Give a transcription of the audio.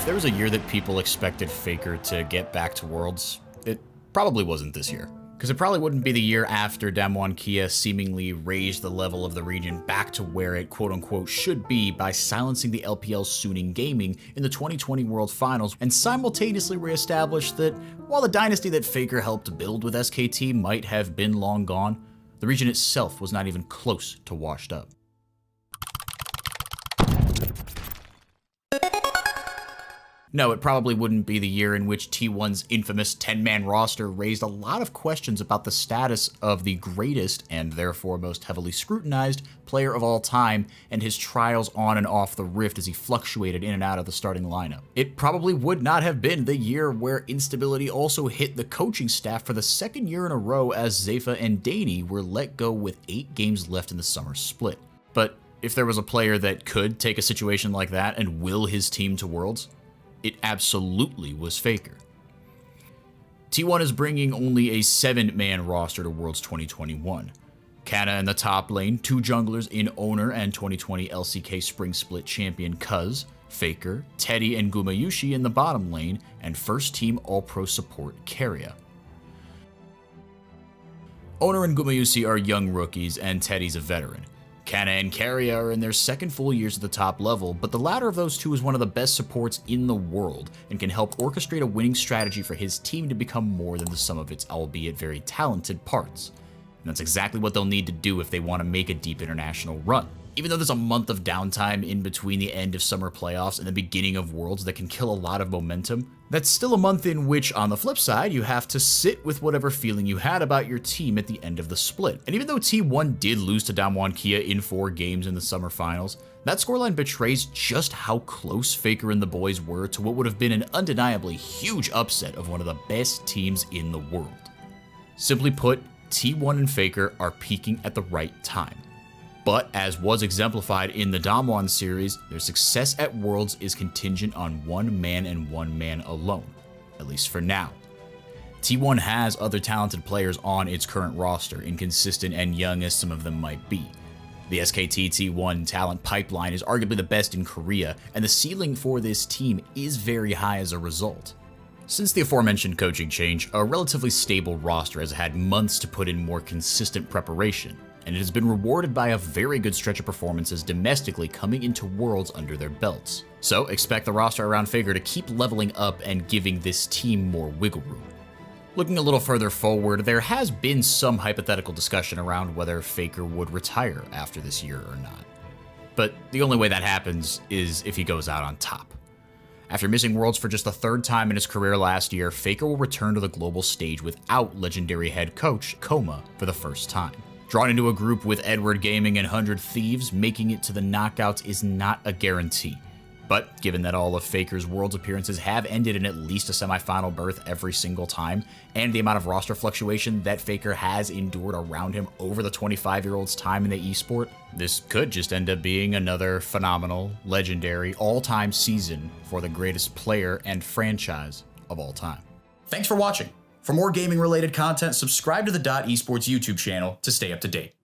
If there was a year that people expected Faker to get back to Worlds, it probably wasn't this year. Because it probably wouldn't be the year after Damwon Kia seemingly raised the level of the region back to where it quote-unquote should be by silencing the LPL's Suning Gaming in the 2020 World Finals, and simultaneously reestablished that while the dynasty that Faker helped build with SKT might have been long gone, the region itself was not even close to washed up. No, it probably wouldn't be the year in which T1's infamous 10-man roster raised a lot of questions about the status of the greatest, and therefore most heavily scrutinized, player of all time, and his trials on and off the Rift as he fluctuated in and out of the starting lineup. It probably would not have been the year where instability also hit the coaching staff for the second year in a row as Zefa and Daeny were let go with 8 games left in the summer split. But if there was a player that could take a situation like that and will his team to Worlds, it absolutely was Faker. T1 is bringing only a 7-man roster to Worlds 2021. Kana in the top lane, 2 junglers in Owner and 2020 LCK Spring Split champion Cuz, Faker, Teddy, and Gumayushi in the bottom lane, and first team All-Pro support Keria. Owner and Gumayushi are young rookies, and Teddy's a veteran. Kana and Keria are in their second full years at the top level, but the latter of those two is one of the best supports in the world and can help orchestrate a winning strategy for his team to become more than the sum of its albeit very talented parts. And that's exactly what they'll need to do if they want to make a deep international run. Even though there's a month of downtime in between the end of summer playoffs and the beginning of Worlds that can kill a lot of momentum, that's still a month in which, on the flip side, you have to sit with whatever feeling you had about your team at the end of the split. And even though T1 did lose to Damwon Kia in 4 games in the summer finals, that scoreline betrays just how close Faker and the boys were to what would have been an undeniably huge upset of one of the best teams in the world. Simply put, T1 and Faker are peaking at the right time. But, as was exemplified in the Damwon series, their success at Worlds is contingent on one man and one man alone, at least for now. T1 has other talented players on its current roster, inconsistent and young as some of them might be. The SKT T1 talent pipeline is arguably the best in Korea, and the ceiling for this team is very high as a result. Since the aforementioned coaching change, a relatively stable roster has had months to put in more consistent preparation, and it has been rewarded by a very good stretch of performances domestically coming into Worlds under their belts. So expect the roster around Faker to keep leveling up and giving this team more wiggle room. Looking a little further forward, there has been some hypothetical discussion around whether Faker would retire after this year or not. But the only way that happens is if he goes out on top. After missing Worlds for just the 3rd time in his career last year, Faker will return to the global stage without legendary head coach Koma for the first time. Drawn into a group with Edward Gaming and 100 Thieves, making it to the knockouts is not a guarantee. But given that all of Faker's Worlds appearances have ended in at least a semifinal berth every single time, and the amount of roster fluctuation that Faker has endured around him over the 25-year-old's time in the esport, this could just end up being another phenomenal, legendary, all-time season for the greatest player and franchise of all time. Thanks for watching. For more gaming-related content, subscribe to the Esports YouTube channel to stay up to date.